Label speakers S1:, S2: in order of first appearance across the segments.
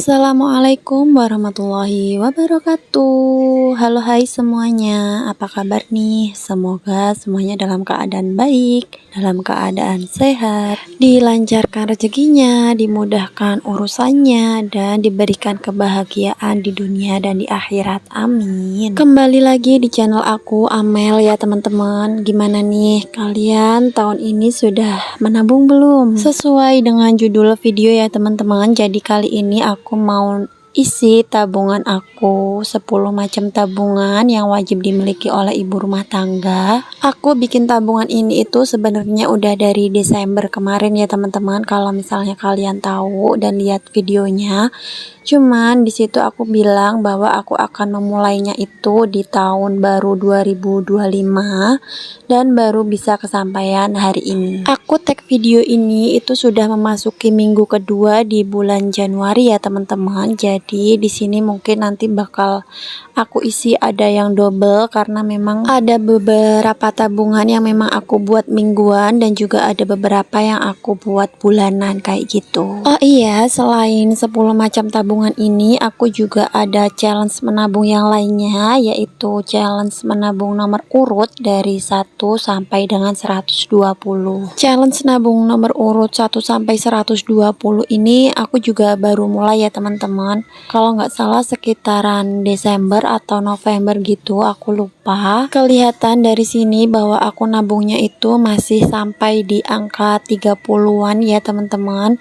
S1: Assalamualaikum warahmatullahi wabarakatuh. Halo hai semuanya, apa kabar nih? Semoga semuanya dalam keadaan baik, dalam keadaan sehat, dilancarkan rezekinya, dimudahkan urusannya, dan diberikan kebahagiaan di dunia dan di akhirat. Amin. Kembali lagi di channel aku, Amel ya teman-teman. Gimana nih kalian tahun ini sudah menabung belum? Sesuai dengan judul video ya teman-teman, jadi kali ini aku mau isi tabungan aku 10 macam tabungan yang wajib dimiliki oleh ibu rumah tangga. Aku bikin tabungan ini itu sebenarnya udah dari Desember kemarin ya teman-teman, kalau misalnya kalian tahu dan lihat videonya. Cuman di situ aku bilang bahwa aku akan memulainya itu di tahun baru 2025 dan baru bisa kesampaian hari ini. Aku tag video ini itu sudah memasuki minggu kedua di bulan Januari ya teman-teman. Jadi di sini mungkin nanti bakal aku isi ada yang double karena memang ada beberapa tabungan yang memang aku buat mingguan dan juga ada beberapa yang aku buat bulanan kayak gitu. Oh iya, selain 10 macam tabungan ini aku juga ada challenge menabung yang lainnya, yaitu challenge menabung nomor urut dari 1 sampai dengan 120. Challenge nabung nomor urut 1 sampai 120 ini aku juga baru mulai ya teman-teman. Kalau nggak salah sekitaran Desember atau November gitu, aku lupa. Kelihatan dari sini bahwa aku nabungnya itu masih sampai di angka 30-an ya teman-teman.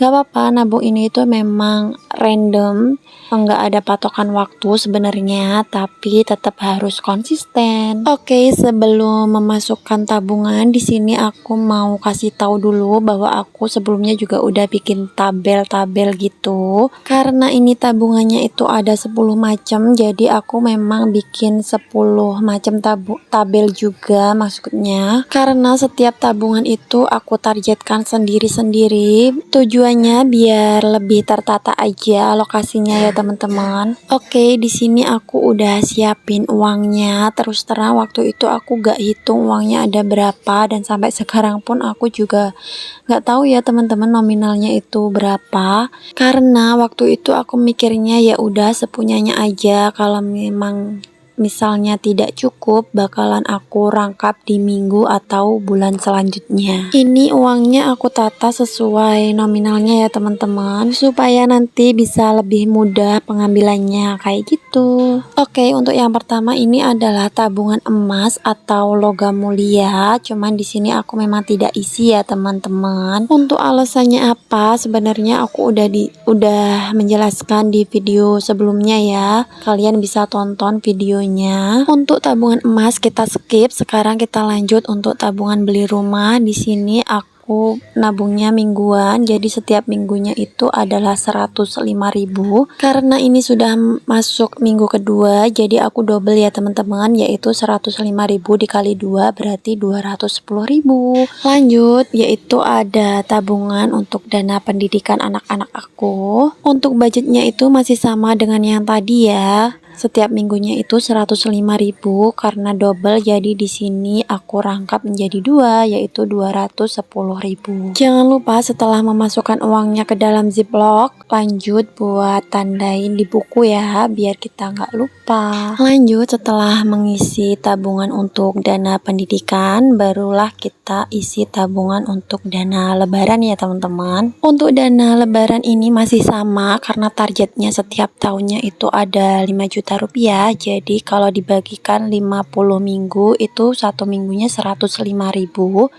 S1: Gak apa-apa, nabung ini itu memang random, enggak ada patokan waktu sebenarnya, tapi tetap harus konsisten. Oke, sebelum memasukkan tabungan di sini aku mau kasih tahu dulu bahwa aku sebelumnya juga udah bikin tabel-tabel gitu. Karena ini tabungannya itu ada 10 macam, jadi aku memang bikin 10 macam tabel juga maksudnya. Karena setiap tabungan itu aku targetkan sendiri-sendiri. Tujuannya biar lebih tertata aja alokasinya ya teman-teman. Oke, di sini aku udah siapin uangnya. Terus terang waktu itu aku gak hitung uangnya ada berapa, dan sampai sekarang pun aku juga gak tahu ya teman-teman nominalnya itu berapa. Karena waktu itu aku mikirnya ya udah sepunyanya aja, kalau memang misalnya tidak cukup bakalan aku rangkap di minggu atau bulan selanjutnya. Ini uangnya aku tata sesuai nominalnya ya teman-teman, supaya nanti bisa lebih mudah pengambilannya kayak gitu. Oke, untuk yang pertama ini adalah tabungan emas atau logam mulia. Cuman di sini aku memang tidak isi ya teman-teman. Untuk alasannya apa? Sebenarnya aku udah menjelaskan di video sebelumnya ya. Kalian bisa tonton video. Untuk tabungan emas kita skip, sekarang kita lanjut untuk tabungan beli rumah. Di sini aku nabungnya mingguan, jadi setiap minggunya itu adalah 105.000. Karena ini sudah masuk minggu kedua, jadi aku double ya teman-teman, yaitu 105.000 dikali 2 berarti 210.000. Lanjut, yaitu ada tabungan untuk dana pendidikan anak-anak aku. Untuk budgetnya itu masih sama dengan yang tadi ya. Setiap minggunya itu 105.000 karena double, jadi di sini aku rangkap menjadi 2 yaitu 210.000. Jangan lupa setelah memasukkan uangnya ke dalam ziplock, lanjut buat tandain di buku ya biar kita nggak lupa. Lanjut, setelah mengisi tabungan untuk dana pendidikan, barulah kita isi tabungan untuk dana lebaran ya teman-teman. Untuk dana lebaran ini masih sama karena targetnya setiap tahunnya itu ada 5 juta rupiah. Jadi kalau dibagikan 50 minggu itu satu minggunya 105.000.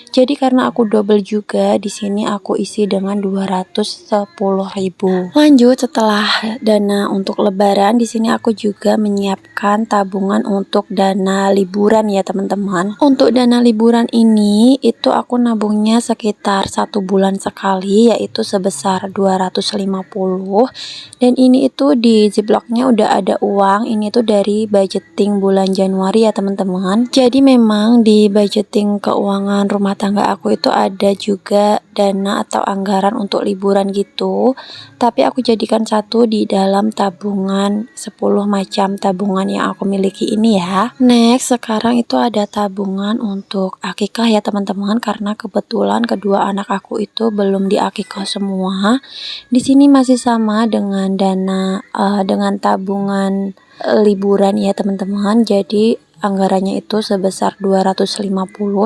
S1: Jadi karena aku double juga, di sini aku isi dengan 210.000. Lanjut, setelah dana untuk lebaran, di sini aku juga menyiapkan tabungan untuk dana liburan ya teman-teman. Untuk dana liburan ini itu aku nabungnya sekitar 1 bulan sekali, yaitu sebesar 250. Dan ini itu di ziplocknya udah ada uang ini tuh dari budgeting bulan Januari ya teman-teman. Jadi memang di budgeting keuangan rumah tangga aku itu ada juga dana atau anggaran untuk liburan gitu. Tapi aku jadikan satu di dalam tabungan 10 macam tabungan yang aku miliki ini ya. Next, sekarang itu ada tabungan untuk akikah ya teman-teman, karena kebetulan kedua anak aku itu belum diakikah semua. Di sini masih sama dengan dengan tabungan liburan ya teman-teman. Jadi anggarannya itu sebesar 250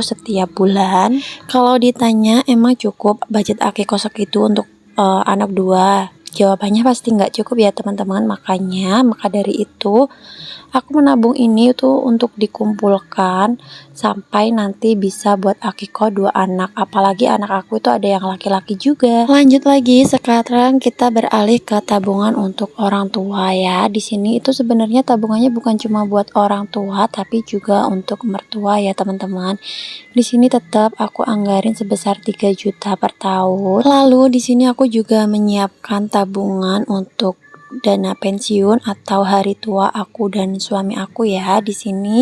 S1: setiap bulan. Kalau ditanya emang cukup budget akikoh segitu untuk anak dua? Jawabannya pasti nggak cukup ya teman-teman. Maka dari itu aku menabung ini tuh untuk dikumpulkan sampai nanti bisa buat akikoh 2 anak. Apalagi anak aku itu ada yang laki-laki juga. Lanjut lagi, sekarang kita beralih ke tabungan untuk orang tua ya. Di sini itu sebenarnya tabungannya bukan cuma buat orang tua tapi juga untuk mertua ya teman-teman. Di sini tetap aku anggarin sebesar 3 juta per tahun. Lalu di sini aku juga menyiapkan tabungan untuk dana pensiun atau hari tua aku dan suami aku ya. Di sini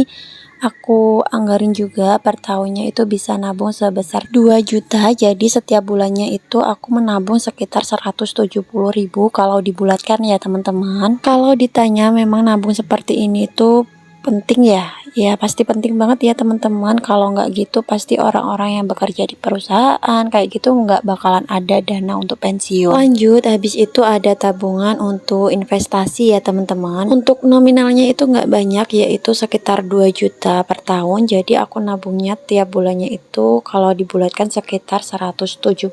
S1: aku anggarin juga per tahunnya itu bisa nabung sebesar 2 juta. Jadi setiap bulannya itu aku menabung sekitar 170.000 kalau dibulatkan ya teman-teman. Kalau ditanya memang nabung seperti ini tuh penting ya? Ya pasti penting banget ya teman-teman. Kalau nggak gitu pasti orang-orang yang bekerja di perusahaan kayak gitu nggak bakalan ada dana untuk pensiun. Lanjut, habis itu ada tabungan untuk investasi ya teman-teman. Untuk nominalnya itu nggak banyak, yaitu sekitar 2 juta per tahun. Jadi aku nabungnya tiap bulannya itu kalau dibulatkan sekitar 170.000.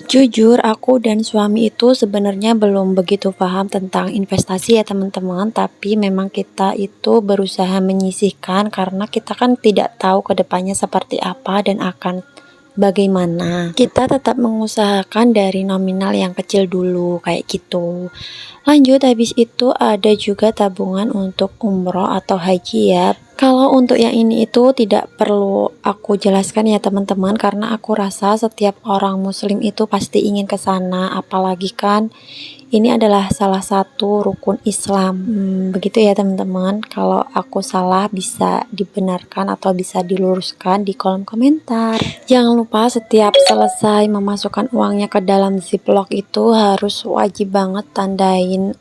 S1: Jujur aku dan suami itu sebenarnya belum begitu paham tentang investasi ya teman-teman. Tapi memang kita itu berusaha menyisihkan karena kita kan tidak tahu kedepannya seperti apa dan akan bagaimana. Kita tetap mengusahakan dari nominal yang kecil dulu kayak gitu. Lanjut, habis itu ada juga tabungan untuk umroh atau haji ya. Kalau untuk yang ini itu tidak perlu aku jelaskan ya teman-teman, karena aku rasa setiap orang muslim itu pasti ingin ke sana, apalagi kan ini adalah salah satu rukun Islam. Begitu ya teman-teman. Kalau aku salah bisa dibenarkan atau bisa diluruskan di kolom komentar. Jangan lupa setiap selesai memasukkan uangnya ke dalam ziplock itu harus wajib banget tandain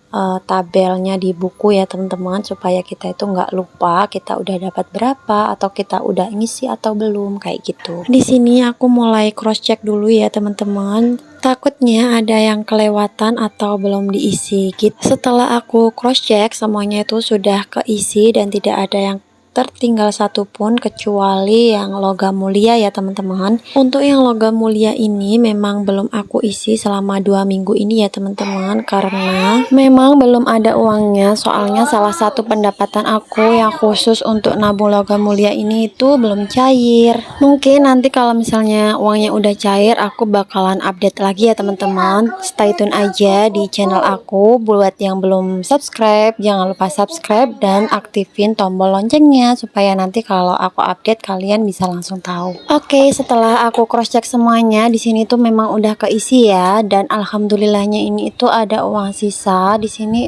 S1: tabelnya di buku ya teman-teman, supaya kita itu nggak lupa kita udah dapat berapa atau kita udah ngisi atau belum kayak gitu. Di sini aku mulai cross check dulu ya teman-teman. Takutnya ada yang kelewatan atau belum diisi gitu. Setelah aku cross check semuanya itu sudah keisi dan tidak ada yang tertinggal satupun kecuali yang logam mulia ya teman-teman. Untuk yang logam mulia ini memang belum aku isi selama 2 minggu ini ya teman-teman, karena memang belum ada uangnya. Soalnya salah satu pendapatan aku yang khusus untuk nabung logam mulia ini itu belum cair. Mungkin nanti kalau misalnya uangnya udah cair aku bakalan update lagi ya teman-teman. Stay tune aja di channel aku. Buat yang belum subscribe jangan lupa subscribe dan aktifin tombol loncengnya supaya nanti kalau aku update kalian bisa langsung tahu. Oke, setelah aku cross check semuanya di sini tuh memang udah keisi ya, dan alhamdulillahnya ini itu ada uang sisa di sini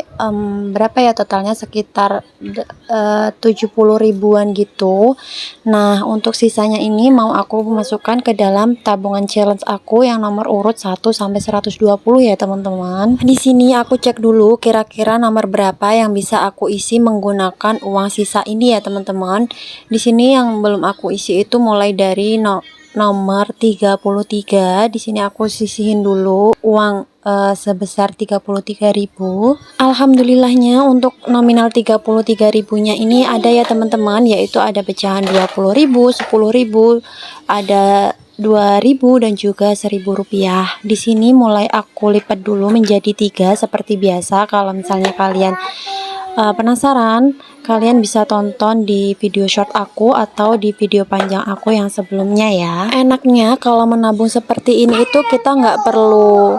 S1: berapa ya totalnya, sekitar 70 ribuan gitu. Nah, untuk sisanya ini mau aku masukkan ke dalam tabungan challenge aku yang nomor urut 1 sampai 120 ya teman-teman. Di sini aku cek dulu kira-kira nomor berapa yang bisa aku isi menggunakan uang sisa ini ya teman-teman. Di sini yang belum aku isi itu mulai dari nomor 33. Di sini aku sisihin dulu uang sebesar 33.000. Alhamdulillahnya untuk nominal 33.000-nya ini ada ya teman-teman, yaitu ada pecahan 20.000, 10.000, ada 2.000 dan juga 1.000 rupiah. Di sini mulai aku lipat dulu menjadi 3 seperti biasa. Kalau misalnya kalian penasaran, kalian bisa tonton di video short aku atau di video panjang aku yang sebelumnya ya. Enaknya kalau menabung seperti ini itu kita nggak perlu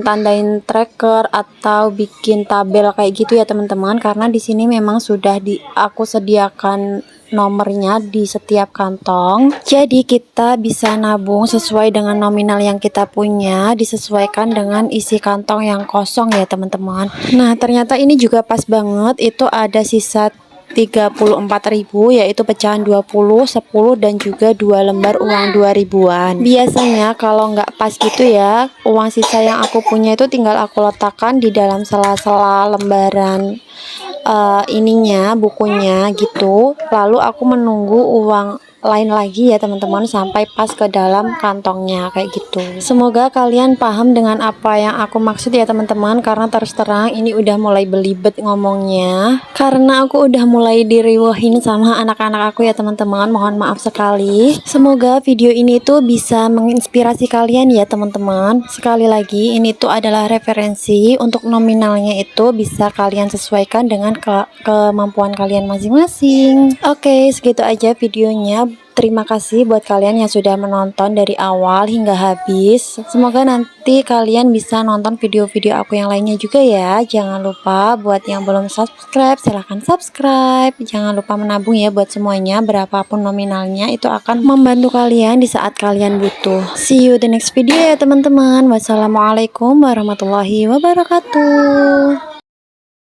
S1: tandain tracker atau bikin tabel kayak gitu ya teman-teman, karena di sini memang sudah aku sediakan nomornya di setiap kantong. Jadi kita bisa nabung sesuai dengan nominal yang kita punya, disesuaikan dengan isi kantong yang kosong ya teman-teman. Nah ternyata ini juga pas banget, itu ada sisa 34.000, yaitu pecahan 20, 10 dan juga 2 lembar uang 2000-an. Biasanya kalau nggak pas gitu ya, uang sisa yang aku punya itu tinggal aku letakkan di dalam sela-sela lembaran ininya, bukunya gitu. Lalu aku menunggu uang lain lagi ya teman-teman sampai pas ke dalam kantongnya kayak gitu. Semoga kalian paham dengan apa yang aku maksud ya teman-teman, karena terus terang ini udah mulai belibet ngomongnya karena aku udah mulai diriwahin sama anak-anak aku ya teman-teman. Mohon maaf sekali. Semoga video ini tuh bisa menginspirasi kalian ya teman-teman. Sekali lagi ini tuh adalah referensi, untuk nominalnya itu bisa kalian sesuaikan dengan kemampuan kalian masing-masing. Oke, segitu aja videonya. Terima kasih buat kalian yang sudah menonton dari awal hingga habis. Semoga nanti kalian bisa nonton video-video aku yang lainnya juga ya. Jangan lupa buat yang belum subscribe, silahkan subscribe. Jangan lupa menabung ya buat semuanya, berapapun nominalnya itu akan membantu kalian di saat kalian butuh. See you the next video ya teman-teman. Wassalamualaikum warahmatullahi wabarakatuh.